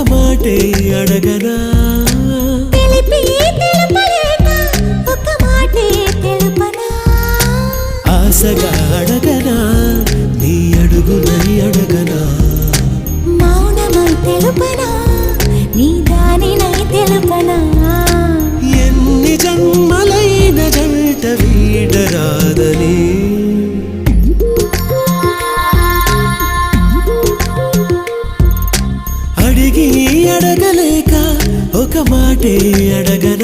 మాటే అడగనా తెలిపి తెలుపలేక ఒక మాటే తెలుపనా ఆశగా అడగనా నీ అడుగునై అడగనా మౌనమై తెలుపనా నీ దానినై తెలుపనా ఎన్ని జన్మలైన జంట వీడరాదని అడిగి అడగలేక ఒక మాటే అడగనా